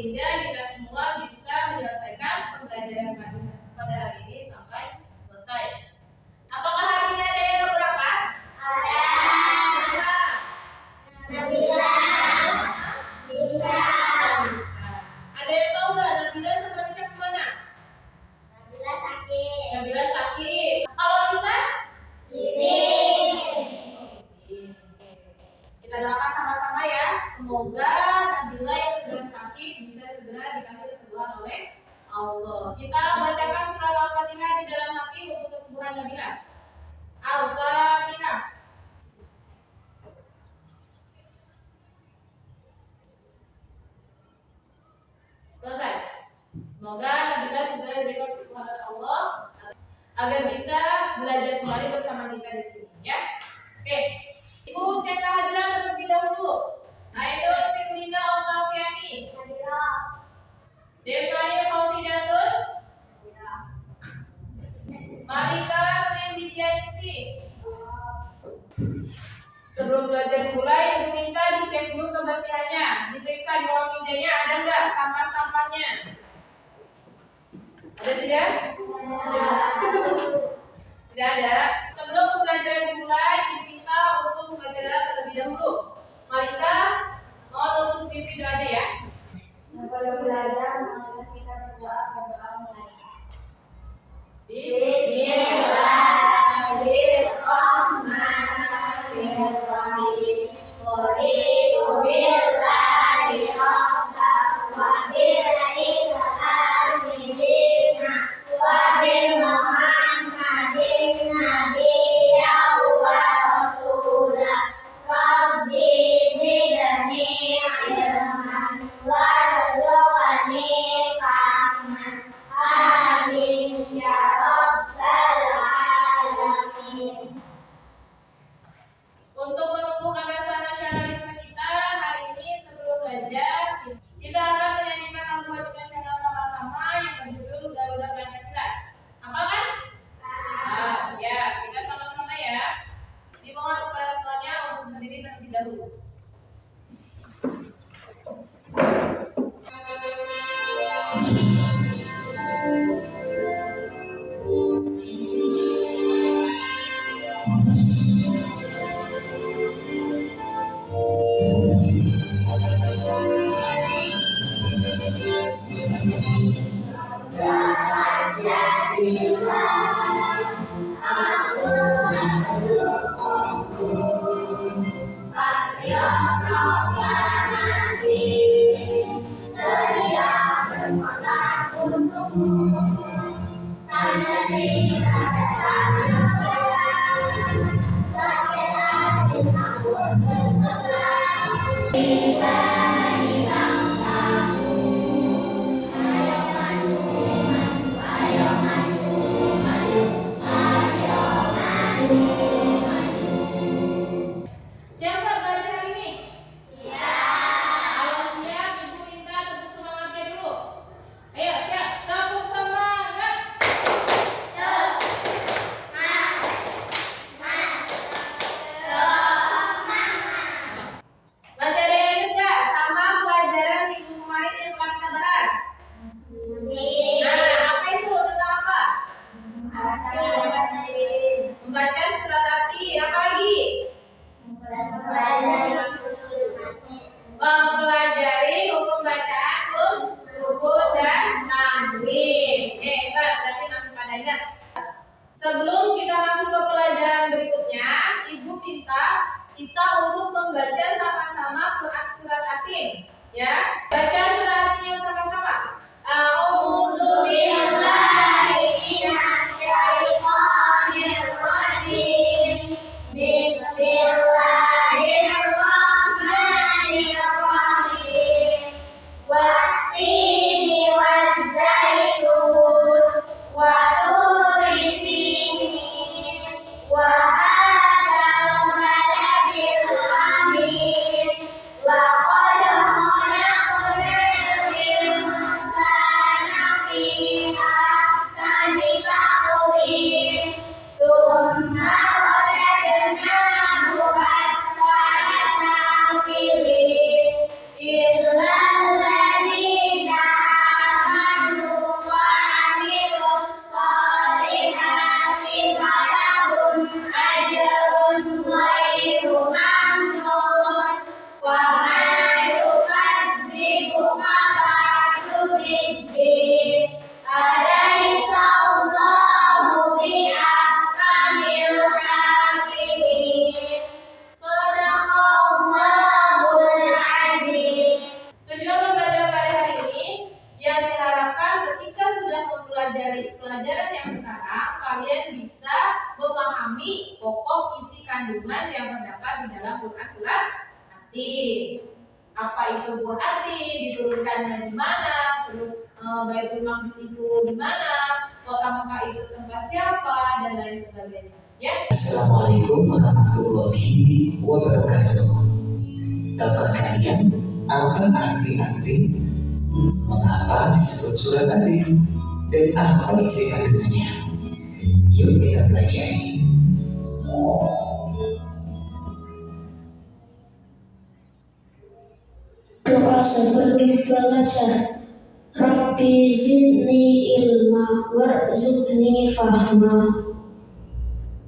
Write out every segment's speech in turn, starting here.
sehingga kita semua bisa menyelesaikan pembelajaran pada hari ini sampai selesai. Apakah hari ini ada yang keberapa? Ada. Nabila. Bisa. Ada yang tahu nggak Nabila sama Nisha kemana? Nabila sakit. Nabila sakit. Kalau Nisa? Izin. Kita doakan sama-sama ya. Semoga Nabila yang sedang sakit bisa segera dikasih kesembuhan oleh Allah. Kita bacakan surat Al-Fatihah di dalam hati untuk kesembuhan Nabila. Al-Fatihah. Selesai. Semoga Nabila segera diberikan kesembuhan Allah agar bisa belajar kembali bersama kita di sini, ya. Oke. Ibu cek kehadiran terlebih dahulu. Ainul Firmina Omafiani. Nabila. Devani Khofidatun. Malika Sri Widianisi. Sebelum belajar dimulai, Ibu minta dicek dulu kebersihannya. Diperiksa di bawah mejanya ada nggak sampah-sampahnya? Ada tidak? Tidak ada. Sebelum pembelajaran dimulai, Ibu minta untuk membaca doa terlebih dahulu. Malika, mohon untuk pimpin doanya ya. Pada belajar, maka kita berdoa mulai. Bismillahirrahmanirrahim. Raditu billahi rabban wa bil islami dinan wa bi Muhammadin nabiyyan wa rasulan. Rabbi zidni ilman warzuqni fahman. Amin ya rabbal alamin. Untuk menumbuhkan rasa nasionalisme kita hari ini sebelum belajar, kita akan menyanyikan lagu wajib nasional sama-sama yang berjudul Garuda Pancasila. Hafal kan? Siap. Kita sama-sama ya. Dimohon kepada semuanya untuk berdiri terlebih dahulu. Siap nggak belajar hari ini? Kalau siap, Ibu minta tepuk semangatnya dulu. Ayo siap, tepuk semangat. Masih ada yang ingat nggak sama pelajaran minggu kemarin yang telah kita bahas? Nah, apa itu? Tentang apa? Membaca surat hati. Apa lagi? Mempelajari hukum bacaan, sukun dan tanwin. Berarti masih pada ingat. Sebelum kita masuk ke pelajaran berikutnya, Ibu minta kita untuk membaca sama-sama Quran surat Atin. Ya, baca surat Atinnya sama-sama. A'udzu billahi minasy syaithanir rajim. Bismillahirrahmanirrahim. Wat-tini waz-zaitun wa turi sinin wa hadzal baladil amin. Laqad khalaqnal insana fi pokok isi kandungan yang terdapat di dalam Quran surat At-Tin. Apa itu buah At-Tin, diturunkannya di mana, terus Baitul Maqdis itu di mana, kota Mekah itu tempat siapa, dan lain sebagainya. Ya. Assalamualaikum warahmatullahi wabarakatuh. Tahukah kalian apa arti-arti mengapa disebut surat At-Tin dan apa isi kandungannya? Yuk kita pelajari. Doa sebelum belajar. Rabbi zidni ilma warzuqni fahma.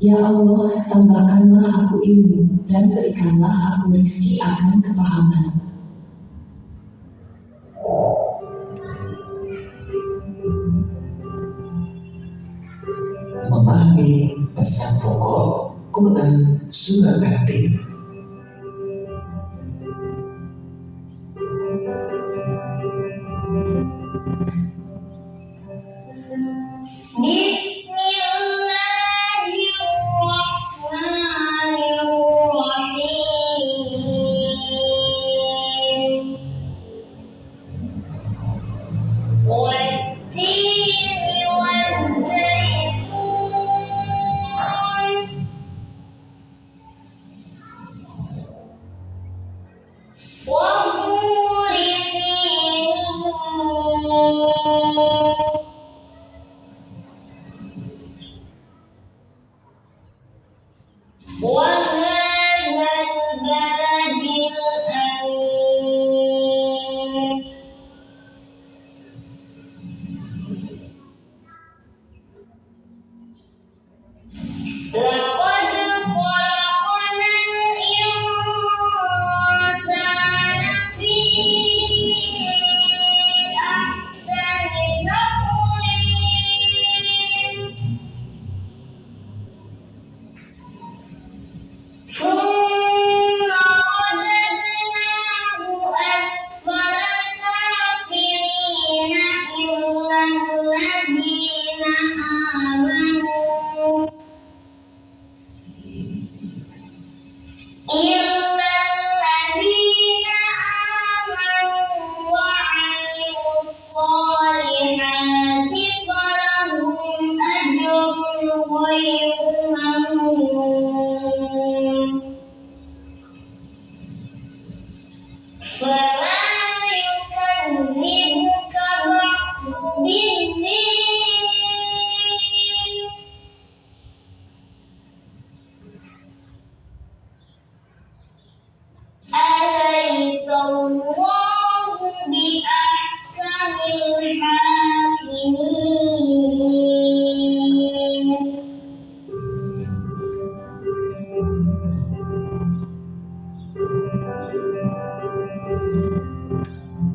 Ya Allah, tambahkanlah aku ilmu dan berikanlah aku rezeki akan kepahaman. Memahami pesan pokok Quran surat At-Tin.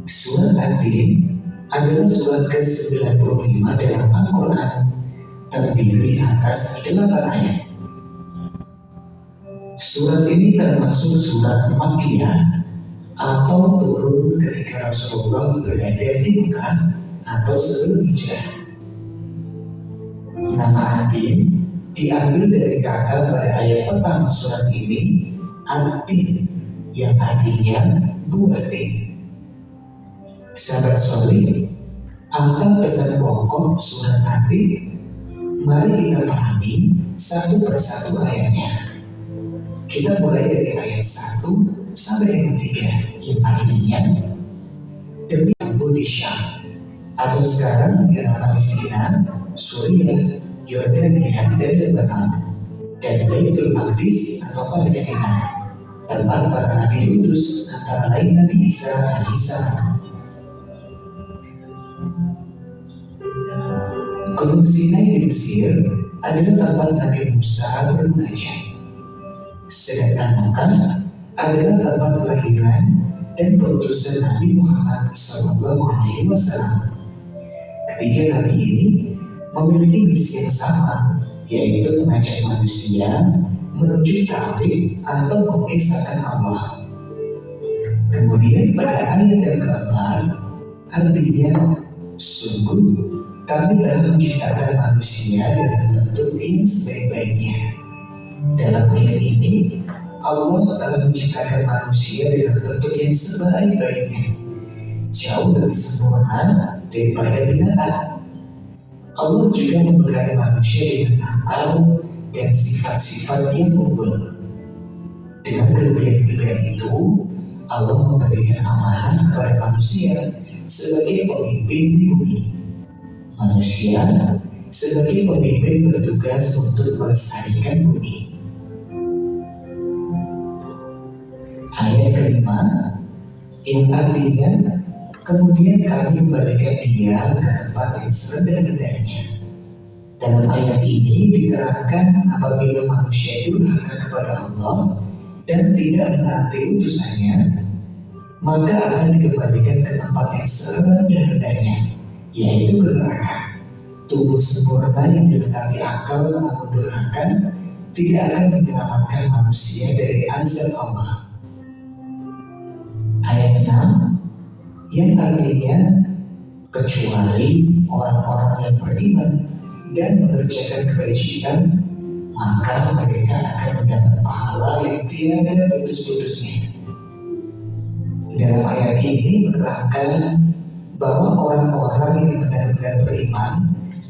Surat At-Tin adalah surat ke-95 dalam Al-Quran, terdiri atas 8 ayat. Surat ini termasuk surat Makkiyah atau turun ketika Rasulullah berada di Mekah atau sebelum hijrah. Nama At-Tin diambil dari kata pada ayat pertama surat ini, At-Tin, yang artinya buah tin. Sahabat soleh, apa pesan pokok surat At-Tin? Mari kita pahami satu persatu ayatnya. Kita mulai dari ayat 1 sampai dengan 3, yang artinya demi Abu di Syam atau sekarang negara Palestina, Suriah, Yordania, dan Lebanon, dan Baitul Maqdis atau Palestina, tempat para nabi diutus, antara lain Nabi Isa alaihissalam. Gunung Sinai di Mesir adalah tempat Nabi Musa bermunajat. Sedangkan Mekah adalah tempat kelahiran dan perutusan Nabi Muhammad SAW. Ketiga Nabi ini memiliki misi yang sama, yaitu mengajak manusia menuju tauhid atau mengesahkan Allah. Kemudian pada ayat yang keempat, artinya sungguh kami telah menciptakan manusia dengan bentuk yang sebaik-baiknya. Dalam ayat ini, Allah telah menciptakan manusia dengan bentuk yang sebaik-baiknya, jauh lebih sempurna daripada binatang. Allah juga membekali manusia dengan akal dan sifat-sifat yang unggul. Dengan kelebihan-kelebihan itu, Allah memberikan amanah kepada manusia sebagai pemimpin di bumi. Manusia sebagai pemimpin bertugas untuk melestarikan bumi. Ayat kelima, yang artinya kemudian kami kembalikan dia ke tempat yang serendah-rendahnya. Dalam ayat ini diterangkan apabila manusia durhaka kepada Allah dan tidak menaati utusannya, maka akan dikembalikan ke tempat yang serendah-rendahnya, yaitu ke neraka. Tubuh sempurna yang dilengkapi akal namun durhaka tidak akan menyelamatkan manusia dari azab Allah. Ayat 6 yang artinya kecuali orang-orang yang beriman dan mengerjakan kebajikan, maka mereka akan mendapat pahala yang tiada putus-putusnya. Dalam ayat ini menerangkan bahwa orang-orang yang benar-benar beriman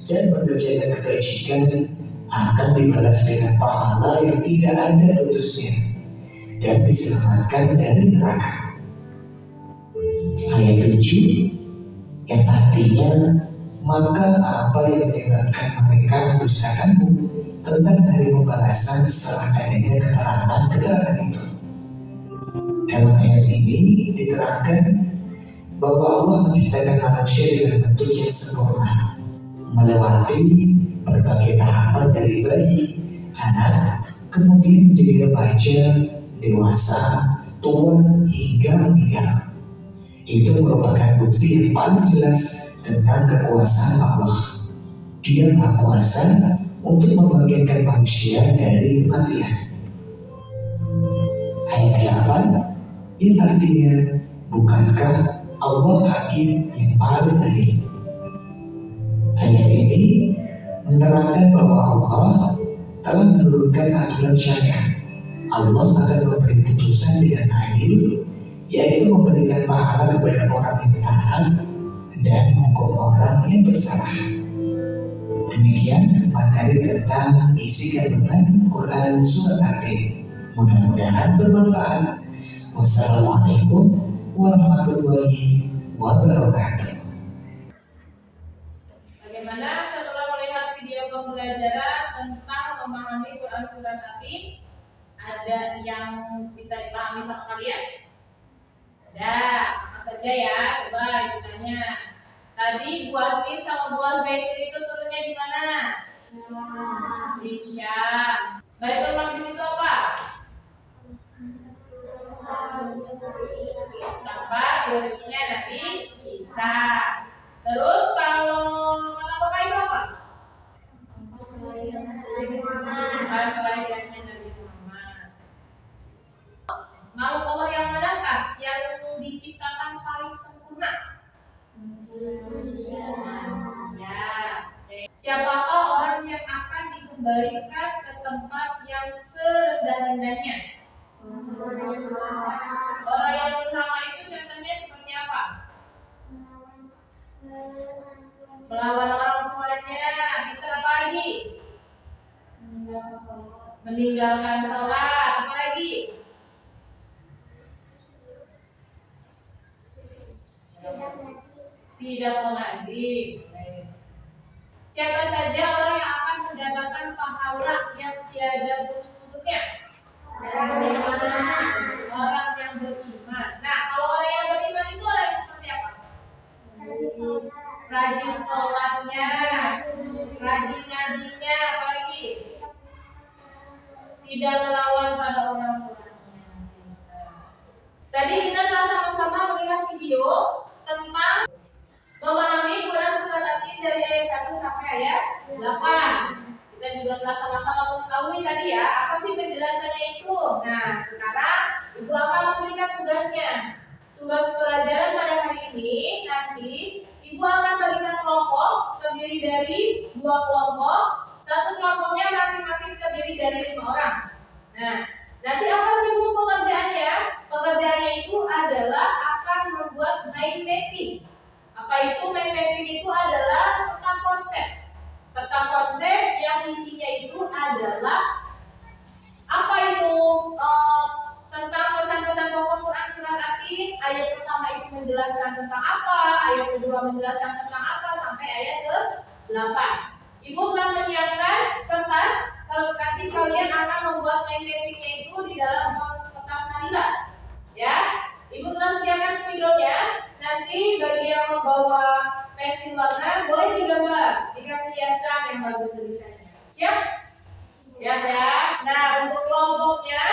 dan mengerjakan kebajikan akan dibalas dengan pahala yang tidak ada putusnya dan diselamatkan dari neraka. Ayat 7 yang artinya maka apa yang menyebabkan mereka mendustakanmu tentang hari pembalasan setelah adanya keterangan itu. Dalam ayat ini diterangkan bahwa Allah menciptakan manusia dengan bentuk yang sempurna, melewati berbagai tahapan dari bayi, anak, kemudian menjadi remaja, dewasa, tua, hingga meninggal. Itu merupakan bukti yang paling jelas tentang kekuasaan Allah. Dia Maha Kuasa untuk membangkitkan manusia dari kematian. Ayat 8 yang artinya bukankah Allah hakim yang paling adil. Ayat ini menerangkan bahwa Allah telah menurunkan aturan syariat. Allah akan memberi putusan dengan adil, yaitu memberikan pahala kepada orang yang taat dan menghukum orang yang bersalah. Demikian materi tentang isi kandungan Quran Surat At-Tin. Mudah-mudahan bermanfaat. Wassalamualaikum warahmatullahi wabarakatuh. Bagaimana setelah melihat video pembelajaran tentang memahami Quran Surat At-Tin? Ada yang bisa dipahami sama kalian? Ada, apa saja ya? Coba ibu tanya. Tadi buah tin sama buah zaitun itu turunnya di mana? Di Syam. Baitul Maqdis itu apa? Apa? Yudusnya Nabi Isa. Terus kalau kata Bapak itu apa? Kelahirannya Nabi Muhammad. Makhluk Allah yang manakah yang diciptakan paling sempurna? Ya. Siapakah orang yang akan dikembalikan ke tempat yang serendah-rendahnya? Orang yang durhaka itu contohnya seperti apa? Melawan orang tuanya. Pintar apa lagi? Meninggalkan sholat. Apa lagi? Tidak mengaji. Siapa saja orang yang akan mendapatkan pahala yang tiada putus-putusnya? Orang yang beriman. Nah, kalau orang yang beriman itu orang yang seperti apa? Rajin sholatnya, rajin ngajinya, apalagi tidak melawan pada orang tuanya. Tadi kita telah sama-sama melihat video tentang memahami Quran Surat At-Tin dari ayat 1 sampai ayat 8. Kita juga telah sama-sama mengetahui tadi ya, apa sih penjelasannya itu. Nah, sekarang Ibu akan memberikan tugasnya. Tugas pelajaran pada hari ini nanti Ibu akan bagikan kelompok terdiri dari 2 kelompok Satu kelompoknya masing-masing terdiri dari 5 orang. Nah, nanti apa sih Bu pekerjaannya? Pekerjaannya itu adalah akan membuat mind mapping. Apa itu mind mapping? Itu adalah peta konsep. Peta konsep yang isinya itu adalah apa itu tentang pesan-pesan pokok Quran surat Atin. Ayat pertama itu menjelaskan tentang apa, ayat kedua menjelaskan tentang apa, sampai ayat ke-8. Ibu telah menyiapkan kertas. Kalau nanti kalian akan membuat mind mappingnya itu di dalam kertas manila, ya. Ibu telah sediakan spidolnya. Nanti bagi yang membawa pensil warna boleh digambar, dikasih hiasan yang bagus tulisannya. Siap? Ya, ya. Nah, untuk kelompoknya,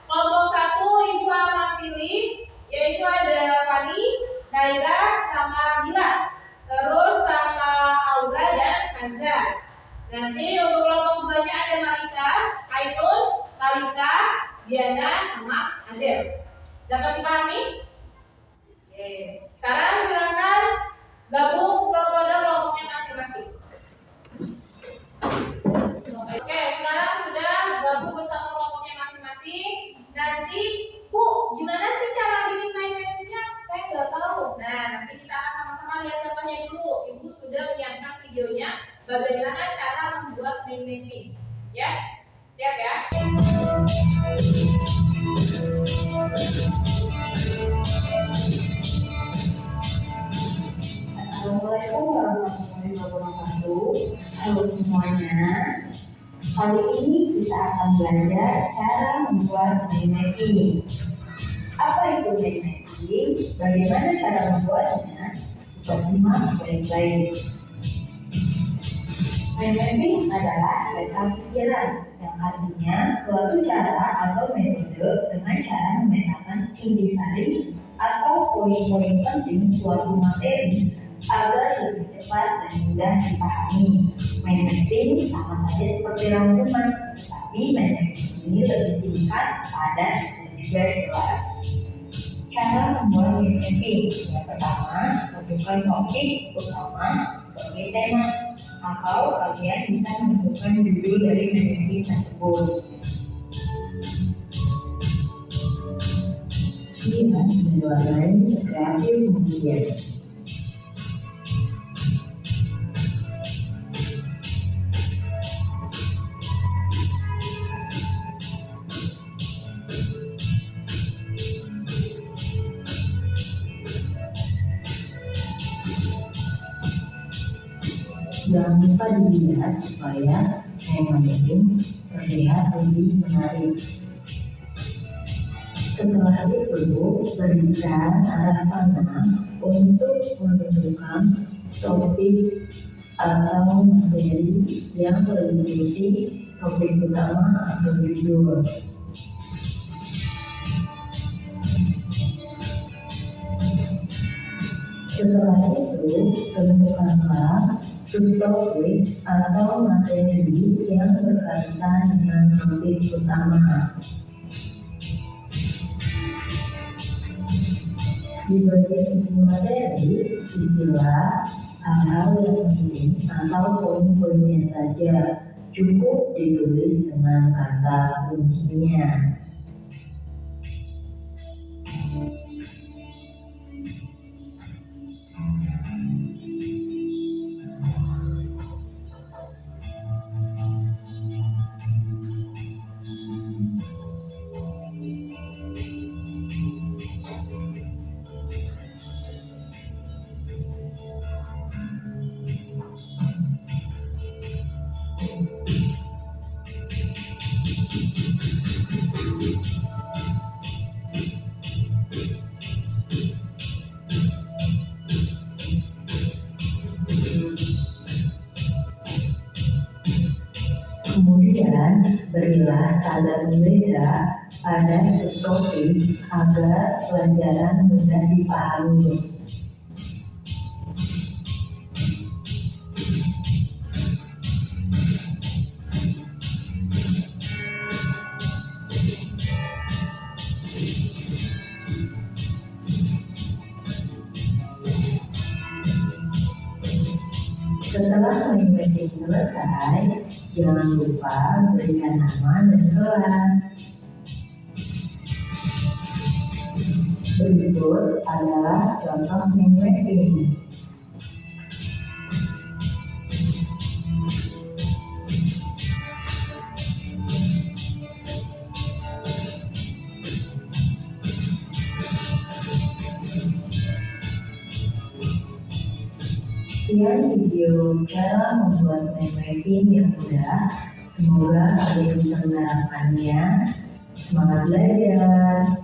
kelompok 1 Ibu akan pilih, yaitu ada Fani, Naira, sama Gila, terus sama Aura dan Kanza. Nanti untuk kelompok 2-nya ada Malika, Ainun, Talita, Diana, sama Adel. Dapat dipahami? Oke. Sekarang silakan gabung kepada kelompoknya masing-masing. Oke, sekarang sudah gabung bersama kelompoknya masing-masing. Nanti, Bu, gimana sih cara bikin mind mapping-nya? Saya nggak tahu. Nah, nanti kita akan sama-sama lihat contohnya dulu. Ibu sudah menyiapkan videonya bagaimana cara membuat mind mapping. Ya, siap ya? Assalamualaikum warahmatullahi wabarakatuh. Halo semuanya. Kali ini kita akan belajar cara membuat mind mapping. Apa itu mind mapping? Bagaimana cara membuatnya? Kita simak baik-baik. Mind mapping adalah peta pikiran, yang artinya suatu cara atau metode dengan cara memetakan intisari atau poin-poin penting suatu materi agar lebih cepat dan mudah dipahami. Mind mapping sama saja seperti rangkuman, tapi mind mapping ini lebih singkat, padat, dan juga jelas. Cara membuat mind mapping: yang pertama, tentukan topik utama sebagai tema, atau kalian bisa menentukan judul dari mind mapping tersebut. Hias dan warnai sekreatif mungkin. Jangan lupa dihias supaya mind mapping terlihat lebih menarik. Setelah itu, berikan arah panah untuk menentukan topik atau materi yang meliputi topik utama atau judul. Setelah itu, tentukanlah subtopik atau materi yang berkaitan dengan topik utama. Di bagian isi materi, isilah hal-hal yang penting atau poin-poinnya saja. Cukup ditulis dengan kata kuncinya. Kemudian berilah tanda pembeda pada subtopik agar pelajaran mudah dipahami. Setelah mind mapping selesai, Jangan lupa berikan nama dan kelas. Berikut adalah contoh mind mapping. Sekian video cara membuat mind mapping yang mudah. Semoga kalian bisa menerapkannya. Semangat belajar!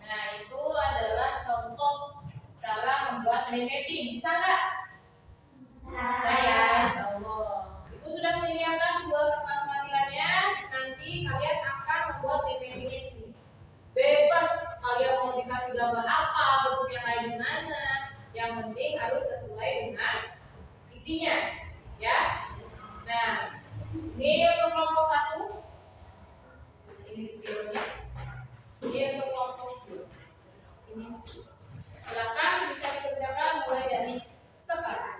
Nah, itu adalah contoh cara membuat mind mapping. Bisa nggak? Bisa ya, insya Allah. Ibu sudah menyediakan dua kertas matilannya. Nanti kalian akan membuat mind mapping di sini. Bebas kalian mau dikasih gambar apa, bentuknya kayak gimana. Yang penting harus sesuai dengan isinya, ya. Nah, ini untuk kelompok 1. Ini spionnya. Ini untuk kelompok 2. Ini spionnya. Silakan bisa dikerjakan mulai dari sekarang.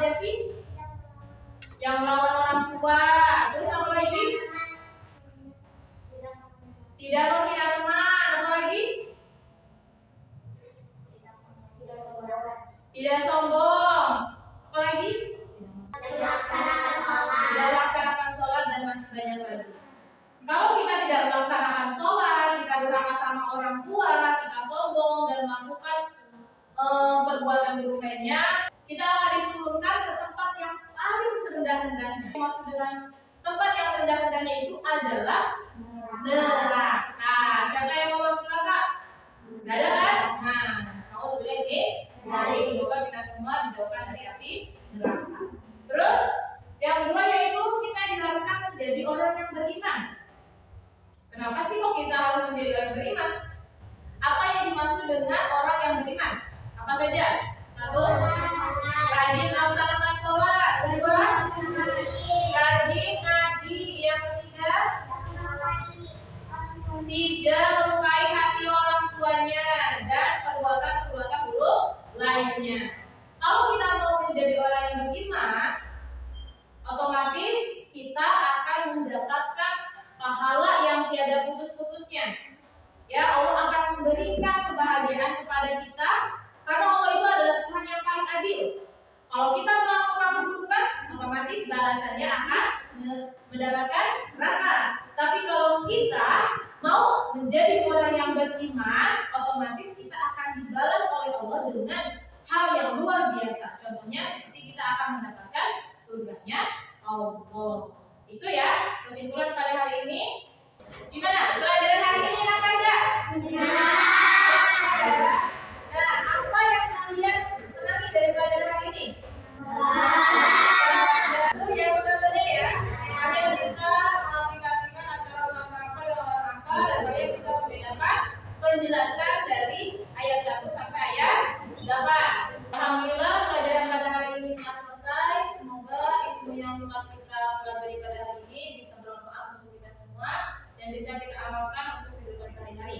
aja sih? Yang melawan orang tua. Terus apa lagi? Tidak menghina teman. Apa lagi? Tidak sombong. Apa lagi? Tidak melaksanakan sholat dan masih banyak lagi. Kalau kita tidak melaksanakan sholat, kita durhaka sama orang tua, kita sombong dan melakukan perbuatan buruk lainnya, kita akan diturunkan ke tempat yang paling serendah-rendahnya. Maksud dengan tempat yang serendah-rendahnya itu adalah neraka. Siapa yang mau masuk neraka? Gak ada kan? Nah, kamu sudah ini. Semoga kita semua dijauhkan dari api neraka. Terus yang kedua yaitu kita diharuskan menjadi orang yang beriman. Kenapa sih kok kita harus menjadi orang beriman? Apa yang dimaksud dengan orang yang beriman? Apa saja? Satu, rajin melaksanakan sholat. Kedua, rajin ngaji. Yang ketiga, tidak melukai hati orang tuanya dan perbuatan-perbuatan buruk lainnya. Kalau kita mau menjadi orang yang beriman, otomatis kita akan mendapatkan pahala yang tiada putus-putusnya. Ya, Allah akan memberikan kebahagiaan kepada kita karena Allah itu adalah Tuhan yang paling adil. Kalau kita melakukan keburukan, otomatis balasannya akan mendapatkan neraka. Tapi kalau kita mau menjadi orang yang beriman, otomatis kita akan dibalas oleh Allah dengan hal yang luar biasa. Contohnya seperti kita akan mendapatkan surganya Allah. Itu ya kesimpulan pada hari ini. Gimana? Pelajaran hari ini enak enggak? Nah, apa yang kalian senangi dari pelajaran hari ini? Seru ya betul-betul ya. Kalian bisa mengaplikasikan antara rangka dan rangka dan kalian bisa membedakan penjelasan dari ayat 1 sampai ayat 8. Alhamdulillah pelajaran pada hari ini telah selesai. Semoga ilmu yang telah kita pelajari pada hari ini bisa bermanfaat untuk kita semua dan bisa kita amalkan untuk kehidupan sehari-hari.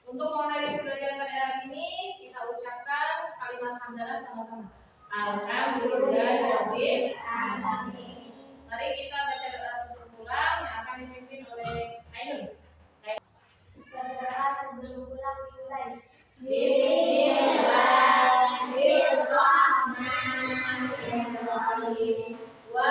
Untuk mengakhiri pelajaran pada hari ini, kita ucapkan kalimat hamdalah sama-sama. Alhamdulillahirabbil alamin. Mari kita baca doa sebelum pulang yang akan dipimpin oleh Ainun. Berdoa sebelum pulang dimulai. Bismillahirrahmanirrahim. Wa